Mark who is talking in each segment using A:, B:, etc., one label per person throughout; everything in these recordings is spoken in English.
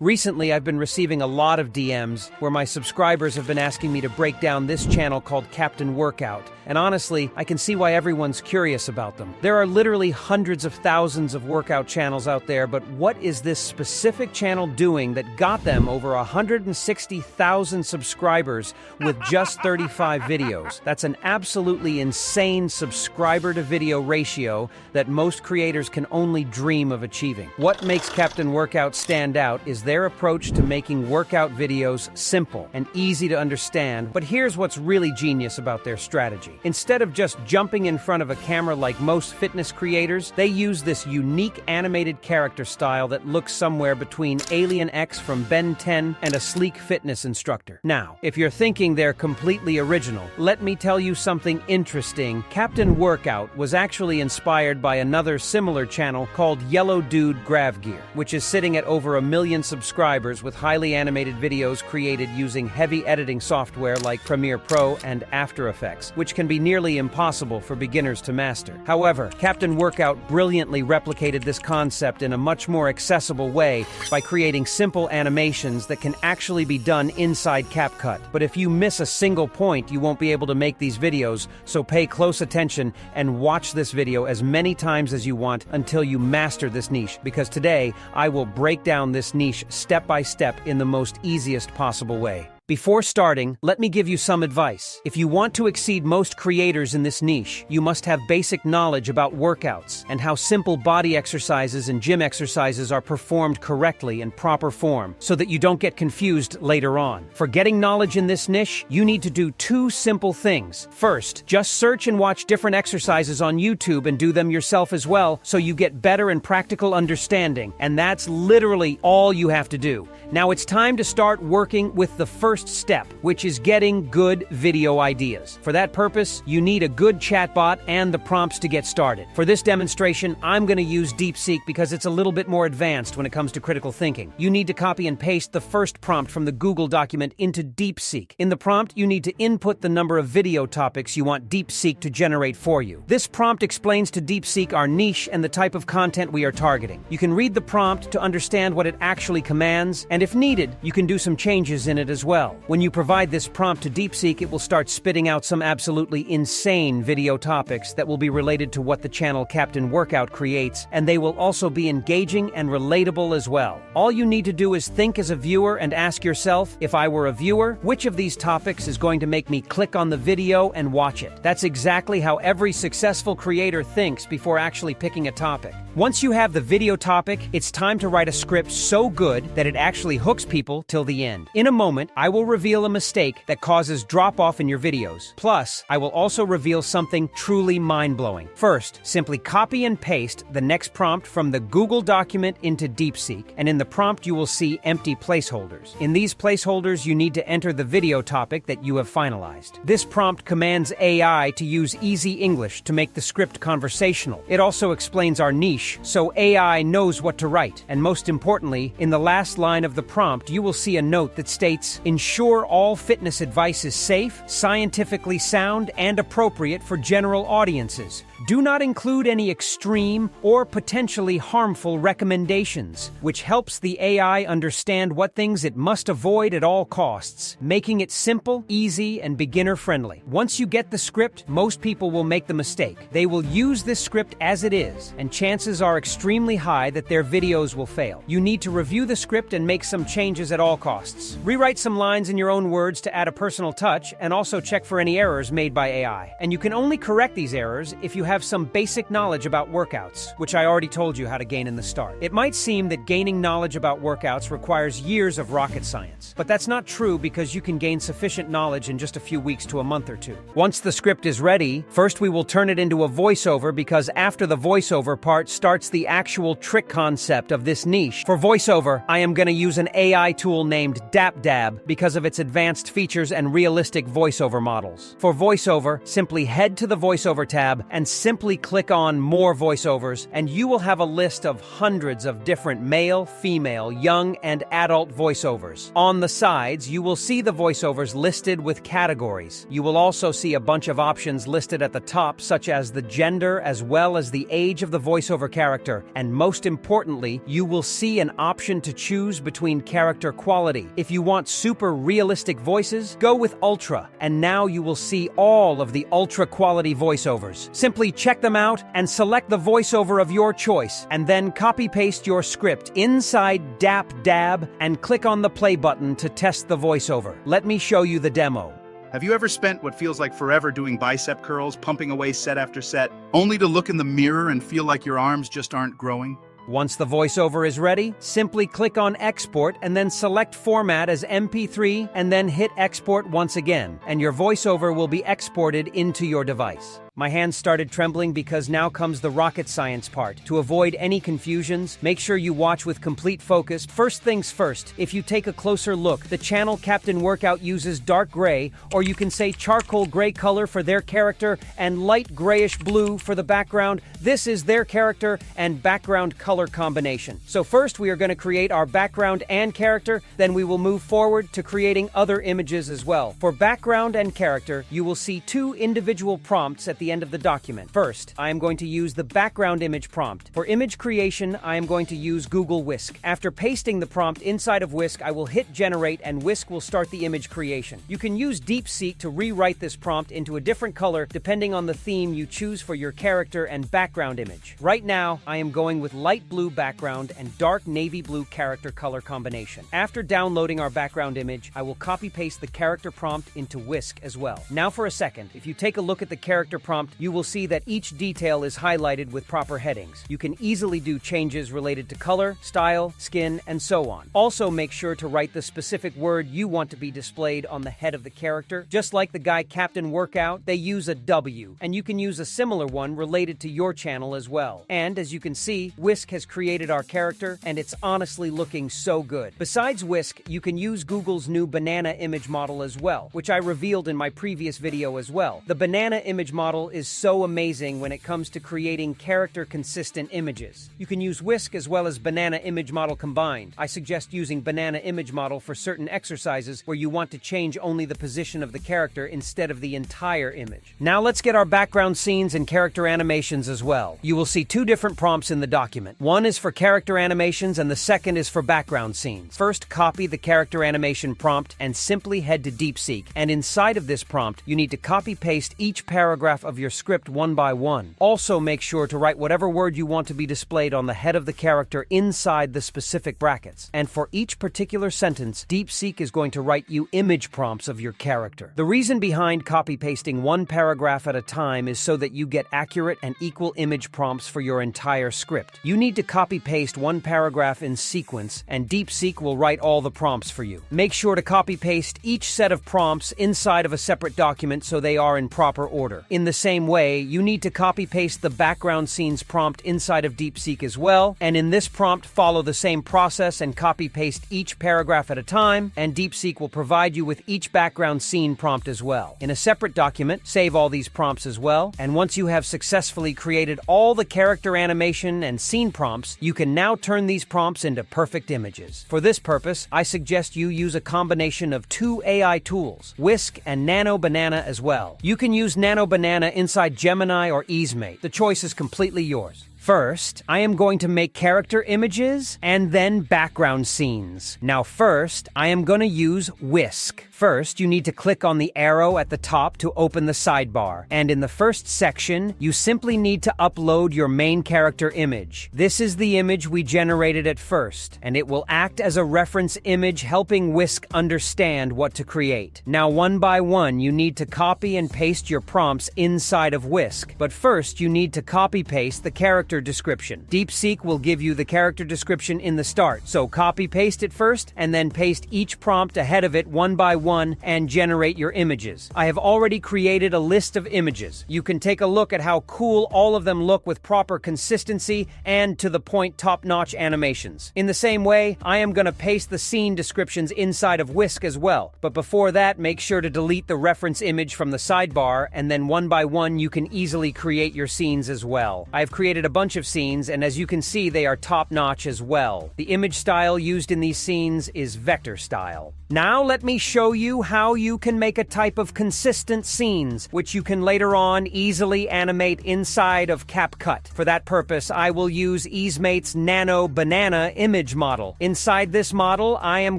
A: Recently, I've been receiving a lot of DMs where my subscribers have been asking me to break down this channel called Captain Workout, and honestly, I can see why everyone's curious about them. There are literally hundreds of thousands of workout channels out there, but what is this specific channel doing that got them over 160,000 subscribers with just 35 videos? That's an absolutely insane subscriber-to-video ratio that most creators can only dream of achieving. What makes Captain Workout stand out is their approach to making workout videos simple and easy to understand, but here's what's really genius about their strategy. Instead of just jumping in front of a camera like most fitness creators, they use this unique animated character style that looks somewhere between Alien X from Ben 10 and a sleek fitness instructor. Now, if you're thinking they're completely original, let me tell you something interesting. Captain Workout was actually inspired by another similar channel called Yellow Dude Grav Gear, which is sitting at over 1 million subscribers with highly animated videos created using heavy editing software like Premiere Pro and After Effects, which can be nearly impossible for beginners to master. However, Captain Workout brilliantly replicated this concept in a much more accessible way by creating simple animations that can actually be done inside CapCut. But if you miss a single point, you won't be able to make these videos, so pay close attention and watch this video as many times as you want until you master this niche, because today I will break down this niche step by step in the most easiest possible way. Before starting, let me give you some advice. If you want to exceed most creators in this niche, you must have basic knowledge about workouts and how simple body exercises and gym exercises are performed correctly in proper form, so that you don't get confused later on. For getting knowledge in this niche, you need to do 2 simple things. First, just search and watch different exercises on YouTube and do them yourself as well, so you get better and practical understanding. And that's literally all you have to do. Now it's time to start working with the first step, which is getting good video ideas. For that purpose, you need a good chatbot and the prompts to get started. For this demonstration, I'm going to use DeepSeek because it's a little bit more advanced when it comes to critical thinking. You need to copy and paste the first prompt from the Google document into DeepSeek. In the prompt, you need to input the number of video topics you want DeepSeek to generate for you. This prompt explains to DeepSeek our niche and the type of content we are targeting. You can read the prompt to understand what it actually commands, and if needed, you can do some changes in it as well. When you provide this prompt to DeepSeek, it will start spitting out some absolutely insane video topics that will be related to what the channel Captain Workout creates, and they will also be engaging and relatable as well. All you need to do is think as a viewer and ask yourself, if I were a viewer, which of these topics is going to make me click on the video and watch it? That's exactly how every successful creator thinks before actually picking a topic. Once you have the video topic, it's time to write a script so good that it actually hooks people till the end. In a moment, I will reveal a mistake that causes drop-off in your videos. Plus, I will also reveal something truly mind-blowing. First, simply copy and paste the next prompt from the Google document into DeepSeek, and in the prompt you will see empty placeholders. In these placeholders, you need to enter the video topic that you have finalized. This prompt commands AI to use easy English to make the script conversational. It also explains our niche, so AI knows what to write. And most importantly, in the last line of the prompt, you will see a note that states, "Ensure all fitness advice is safe, scientifically sound, and appropriate for general audiences. Do not include any extreme or potentially harmful recommendations," which helps the AI understand what things it must avoid at all costs, making it simple, easy, and beginner-friendly. Once you get the script, most people will make the mistake. They will use this script as it is, and chances are extremely high that their videos will fail. You need to review the script and make some changes at all costs. Rewrite some lines in your own words to add a personal touch, and also check for any errors made by AI. And you can only correct these errors if you have some basic knowledge about workouts, which I already told you how to gain in the start. It might seem that gaining knowledge about workouts requires years of rocket science, but that's not true because you can gain sufficient knowledge in just a few weeks to a month or two. Once the script is ready, first we will turn it into a voiceover, because after the voiceover part starts the actual trick concept of this niche. For voiceover, I am going to use an AI tool named DapDab because of its advanced features and realistic voiceover models. For voiceover, simply head to the voiceover tab and simply click on More Voiceovers, and you will have a list of hundreds of different male, female, young, and adult voiceovers. On the sides, you will see the voiceovers listed with categories. You will also see a bunch of options listed at the top, such as the gender as well as the age of the voiceover character, and most importantly, you will see an option to choose between character quality. If you want super realistic voices, go with Ultra, and now you will see all of the Ultra quality voiceovers. Simply check them out and select the voiceover of your choice, and then copy-paste your script inside DapDab and click on the play button to test the voiceover. Let me show you the demo.
B: Have you ever spent what feels like forever doing bicep curls, pumping away set after set, only to look in the mirror and feel like your arms just aren't growing?
A: Once the voiceover is ready, simply click on Export and then select Format as MP3 and then hit Export once again, and your voiceover will be exported into your device. My hands started trembling because now comes the rocket science part. To avoid any confusions, make sure you watch with complete focus. First things first, if you take a closer look, the channel Captain Workout uses dark gray, or you can say charcoal gray color for their character and light grayish blue for the background. This is their character and background color combination. So first we are going to create our background and character, then we will move forward to creating other images as well. For background and character, you will see two individual prompts at the end of the document. First, I am going to use the background image prompt. For image creation, I am going to use Google Whisk. After pasting the prompt inside of Whisk, I will hit generate and Whisk will start the image creation. You can use DeepSeek to rewrite this prompt into a different color depending on the theme you choose for your character and background image. Right now, I am going with light blue background and dark navy blue character color combination. After downloading our background image, I will copy-paste the character prompt into Whisk as well. Now for a second, if you take a look at the character prompt, you will see that each detail is highlighted with proper headings. You can easily do changes related to color, style, skin, and so on. Also, make sure to write the specific word you want to be displayed on the head of the character. Just like the guy Captain Workout, they use a W, and you can use a similar one related to your channel as well. And as you can see, Whisk has created our character, and it's honestly looking so good. Besides Whisk, you can use Google's new Banana image model as well, which I revealed in my previous video as well. The Banana image model is so amazing when it comes to creating character-consistent images. You can use Whisk as well as Banana image model combined. I suggest using Banana image model for certain exercises where you want to change only the position of the character instead of the entire image. Now let's get our background scenes and character animations as well. You will see two different prompts in the document. One is for character animations and the second is for background scenes. First, copy the character animation prompt and simply head to DeepSeek. And inside of this prompt, you need to copy-paste each paragraph of your script one by one. Also, make sure to write whatever word you want to be displayed on the head of the character inside the specific brackets. And for each particular sentence, DeepSeek is going to write you image prompts of your character. The reason behind copy-pasting one paragraph at a time is so that you get accurate and equal image prompts for your entire script. You need to copy-paste one paragraph in sequence, and DeepSeek will write all the prompts for you. Make sure to copy-paste each set of prompts inside of a separate document so they are in proper order. In the same way, you need to copy-paste the background scenes prompt inside of DeepSeek as well, and in this prompt follow the same process and copy-paste each paragraph at a time, and DeepSeek will provide you with each background scene prompt as well. In a separate document, save all these prompts as well, and once you have successfully created all the character animation and scene prompts, you can now turn these prompts into perfect images. For this purpose, I suggest you use a combination of two AI tools, Whisk and Nano Banana as well. You can use Nano Banana inside Gemini or EaseMate. The choice is completely yours. First, I am going to make character images and then background scenes. Now first, I am going to use Whisk. First, you need to click on the arrow at the top to open the sidebar. And in the first section, you simply need to upload your main character image. This is the image we generated at first, and it will act as a reference image helping Whisk understand what to create. Now one by one, you need to copy and paste your prompts inside of Whisk. But first, you need to copy-paste the character character description. DeepSeek will give you the character description in the start, so copy-paste it first, and then paste each prompt ahead of it one by one and generate your images. I have already created a list of images. You can take a look at how cool all of them look with proper consistency and to-the-point top-notch animations. In the same way, I am going to paste the scene descriptions inside of Whisk as well, but before that, make sure to delete the reference image from the sidebar, and then one by one you can easily create your scenes as well. I've created a bunch of scenes, and as you can see, they are top-notch as well. The image style used in these scenes is vector style. Now let me show you how you can make a type of consistent scenes, which you can later on easily animate inside of CapCut. For that purpose, I will use Easemate's Nano Banana image model. Inside this model, I am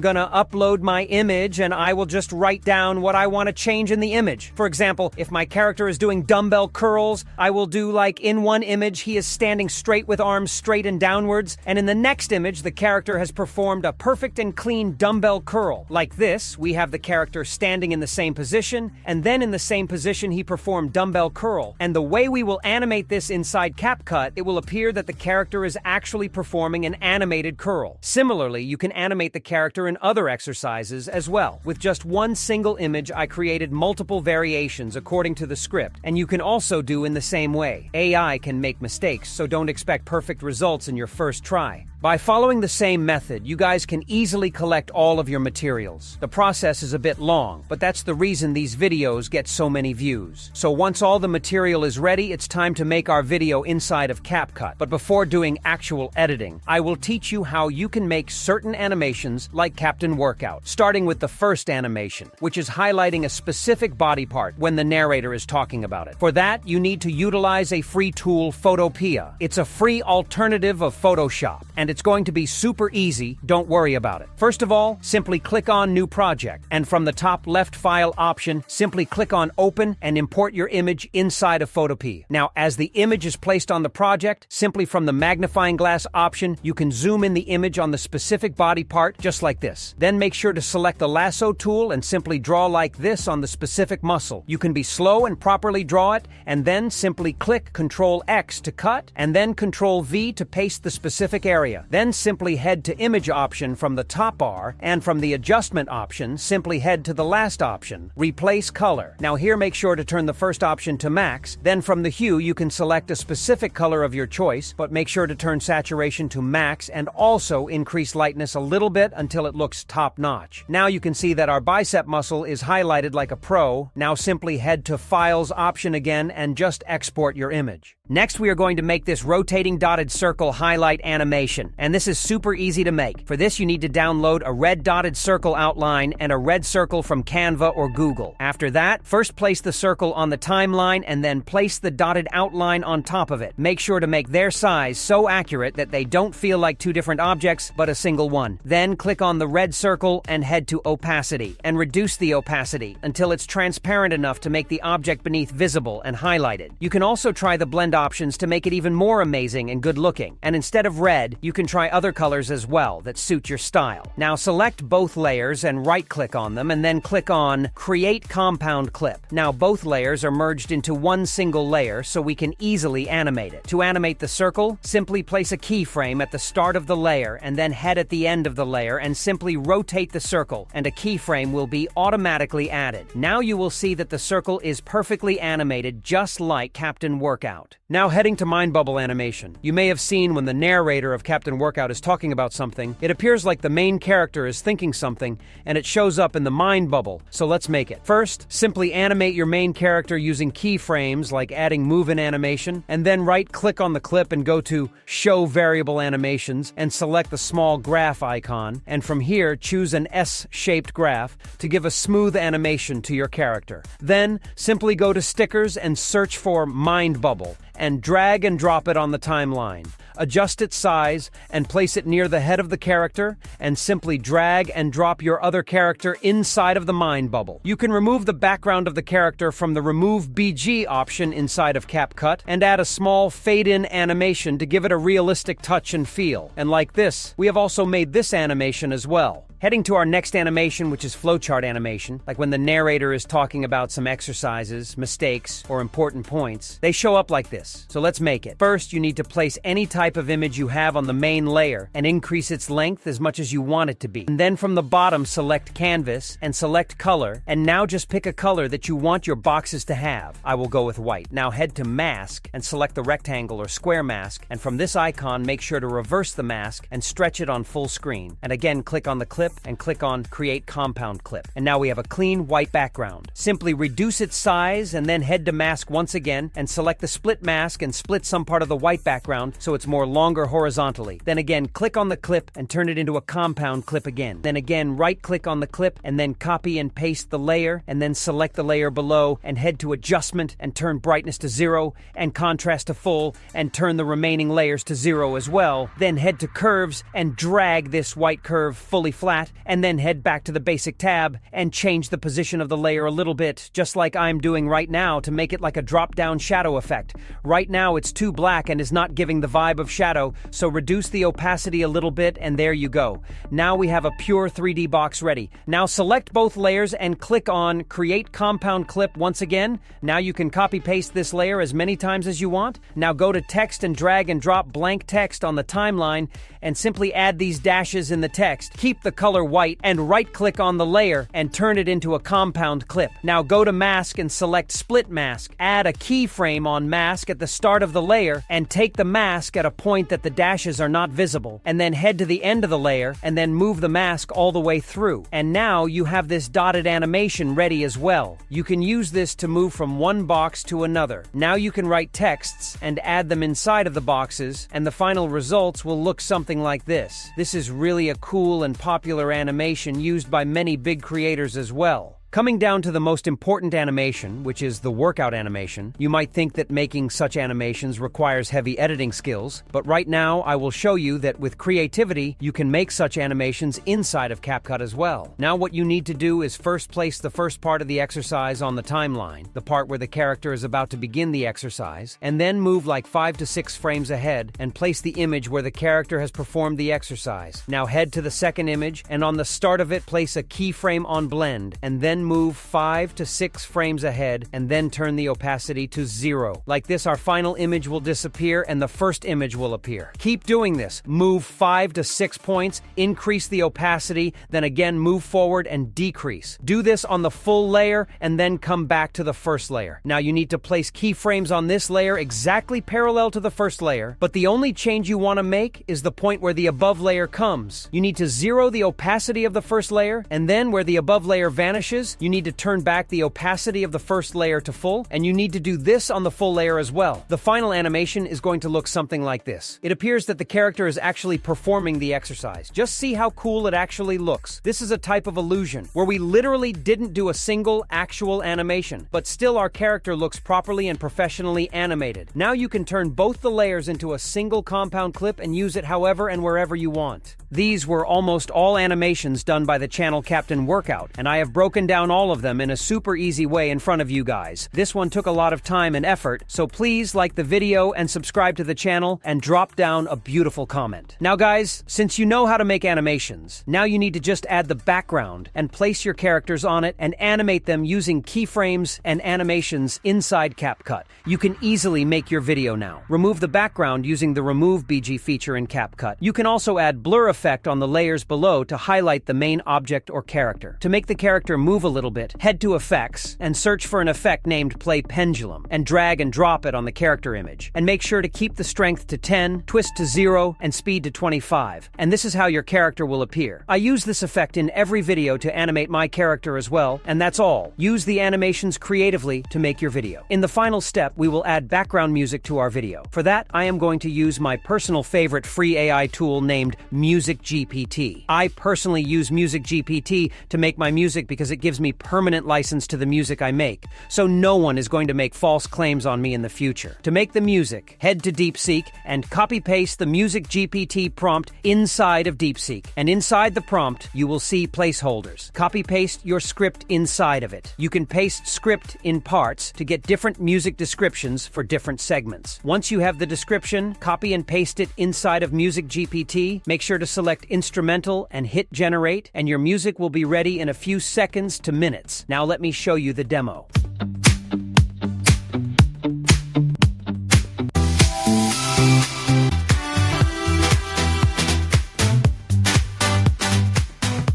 A: gonna upload my image, and I will just write down what I want to change in the image. For example, if my character is doing dumbbell curls, I will do like in one image he is standing straight with arms straight and downwards, and in the next image the character has performed a perfect and clean dumbbell curl. Like this, we have the character standing in the same position, and then in the same position he performed dumbbell curl. And the way we will animate this inside CapCut, it will appear that the character is actually performing an animated curl. Similarly, you can animate the character in other exercises as well. With just one single image, I created multiple variations according to the script, and you can also do in the same way. AI can make mistakes, so don't expect perfect results in your first try. By following the same method, you guys can easily collect all of your materials. The process is a bit long, but that's the reason these videos get so many views. So once all the material is ready, it's time to make our video inside of CapCut. But before doing actual editing, I will teach you how you can make certain animations like Captain Workout, starting with the first animation, which is highlighting a specific body part when the narrator is talking about it. For that, you need to utilize a free tool, Photopea. It's a free alternative of Photoshop, and it's going to be super easy, don't worry about it. First of all, simply click on New Project, and from the top left file option, simply click on Open and import your image inside of Photopea. Now, as the image is placed on the project, simply from the magnifying glass option, you can zoom in the image on the specific body part, just like this. Then make sure to select the lasso tool and simply draw like this on the specific muscle. You can be slow and properly draw it, and then simply click Ctrl X to cut, and then Ctrl V to paste the specific area. Then simply head to Image option from the top bar, and from the Adjustment option, simply head to the last option, Replace Color. Now here make sure to turn the first option to Max, then from the hue you can select a specific color of your choice, but make sure to turn saturation to Max and also increase lightness a little bit until it looks top-notch. Now you can see that our bicep muscle is highlighted like a pro. Now simply head to Files option again and just export your image. Next, we are going to make this rotating dotted circle highlight animation, and this is super easy to make. For this, you need to download a red dotted circle outline and a red circle from Canva or Google. After that, first place the circle on the timeline and then place the dotted outline on top of it. Make sure to make their size so accurate that they don't feel like two different objects, but a single one. Then click on the red circle and head to Opacity, and reduce the opacity until it's transparent enough to make the object beneath visible and highlighted. You can also try the blend options to make it even more amazing and good looking. And instead of red, you can try other colors as well that suit your style. Now select both layers and right-click on them, and then click on Create Compound Clip. Now both layers are merged into one single layer, so we can easily animate it. To animate the circle, simply place a keyframe at the start of the layer and then head at the end of the layer and simply rotate the circle, and a keyframe will be automatically added. Now you will see that the circle is perfectly animated just like Captain Workout. Now heading to Mind Bubble animation. You may have seen when the narrator of Captain Workout is talking about something, it appears like the main character is thinking something, and it shows up in the mind bubble. So let's make it. First, simply animate your main character using keyframes like adding move in animation, and then right-click on the clip and go to Show Variable Animations and select the small graph icon, and from here choose an S-shaped graph to give a smooth animation to your character. Then simply go to Stickers and search for Mind Bubble, and drag and drop it on the timeline. Adjust its size and place it near the head of the character, and simply drag and drop your other character inside of the mind bubble. You can remove the background of the character from the Remove BG option inside of CapCut and add a small fade-in animation to give it a realistic touch and feel. And like this, we have also made this animation as well. Heading to our next animation, which is flowchart animation, like when the narrator is talking about some exercises, mistakes, or important points, they show up like this. So let's make it. First, you need to place any type of image you have on the main layer and increase its length as much as you want it to be. And then from the bottom, select Canvas and select Color, and now just pick a color that you want your boxes to have. I will go with white. Now head to Mask and select the rectangle or square mask, and from this icon, make sure to reverse the mask and stretch it on full screen. And again, click on the clip and click on Create Compound Clip. And now we have a clean white background. Simply reduce its size and then head to Mask once again and select the split mask and split some part of the white background so it's more longer horizontally. Then again, click on the clip and turn it into a compound clip again. Then again, right-click on the clip and then copy and paste the layer, and then select the layer below and head to Adjustment and turn brightness to 0 and contrast to full and turn the remaining layers to 0 as well. Then head to Curves and drag this white curve fully flat, and then head back to the basic tab and change the position of the layer a little bit, just like I'm doing right now, to make it like a drop-down shadow effect. Right now it's too black and is not giving the vibe of shadow, so reduce the opacity a little bit, and there you go. Now we have a pure 3D box ready. Now select both layers and click on Create Compound Clip once again. Now you can copy-paste this layer as many times as you want. Now go to Text and drag and drop blank text on the timeline and simply add these dashes in the text. Keep the color white and right-click on the layer and turn it into a compound clip. Now go to Mask and select Split Mask. Add a keyframe on Mask at the start of the layer and take the mask at a point that the dashes are not visible, and then head to the end of the layer and then move the mask all the way through. And now you have this dotted animation ready as well. You can use this to move from one box to another. Now you can write texts and add them inside of the boxes, and the final results will look something like this. This is really a cool and popular animation used by many big creators as well. Coming down to the most important animation, which is the workout animation, you might think that making such animations requires heavy editing skills, but right now I will show you that with creativity, you can make such animations inside of CapCut as well. Now what you need to do is first place the first part of the exercise on the timeline, the part where the character is about to begin the exercise, and then move like 5 to 6 frames ahead and place the image where the character has performed the exercise. Now head to the second image, and on the start of it, place a keyframe on blend, and then move 5 to 6 frames ahead and then turn the opacity to 0. Like this, our final image will disappear and the first image will appear. Keep doing this. Move 5 to 6 points, increase the opacity, then again move forward and decrease. Do this on the full layer and then come back to the first layer. Now you need to place keyframes on this layer exactly parallel to the first layer, but the only change you want to make is the point where the above layer comes. You need to zero the opacity of the first layer, and then where the above layer vanishes, you need to turn back the opacity of the first layer to full, and you need to do this on the full layer as well. The final animation is going to look something like this. It appears that the character is actually performing the exercise. Just see how cool it actually looks. This is a type of illusion where we literally didn't do a single actual animation, but still our character looks properly and professionally animated. Now you can turn both the layers into a single compound clip and use it however and wherever you want. These were almost all animations done by the channel Captain Workout, and I have broken down all of them in a super easy way in front of you guys. This one took a lot of time and effort, so please like the video and subscribe to the channel and drop down a beautiful comment. Now guys, since you know how to make animations, now you need to just add the background and place your characters on it and animate them using keyframes and animations inside CapCut. You can easily make your video now. Remove the background using the Remove BG feature in CapCut. You can also add blur effect on the layers below to highlight the main object or character. To make the character move a little bit, head to Effects and search for an effect named Play Pendulum and drag and drop it on the character image. And make sure to keep the strength to 10, twist to 0, and speed to 25. And this is how your character will appear. I use this effect in every video to animate my character as well, and that's all. Use the animations creatively to make your video. In the final step, we will add background music to our video. For that, I am going to use my personal favorite free AI tool named Music GPT. I personally use Music GPT to make my music because it gives me permanent license to the music I make, so no one is going to make false claims on me in the future. To make the music, head to DeepSeek and copy-paste the Music GPT prompt inside of DeepSeek. And inside the prompt, you will see placeholders. Copy-paste your script inside of it. You can paste script in parts to get different music descriptions for different segments. Once you have the description, copy and paste it inside of Music GPT. Make sure to select Instrumental and hit Generate, and your music will be ready in a few seconds to minutes. Now let me show you the demo.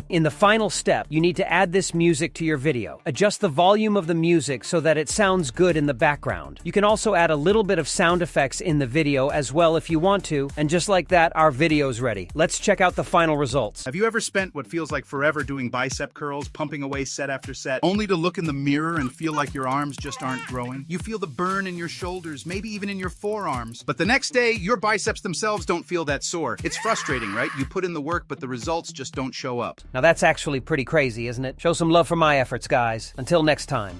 A: In the final step, you need to add this music to your video. Adjust the volume of the music so that it sounds good in the background. You can also add a little bit of sound effects in the video as well if you want to, and just like that, our video's ready. Let's check out the final results.
B: Have you ever spent what feels like forever doing bicep curls, pumping away set after set, only to look in the mirror and feel like your arms just aren't growing? You feel the burn in your shoulders, maybe even in your forearms. But the next day, your biceps themselves don't feel that sore. It's frustrating, right? You put in the work, but the results just don't show up.
A: Now that's actually pretty crazy, isn't it? Show some love for my efforts, guys. Until next time.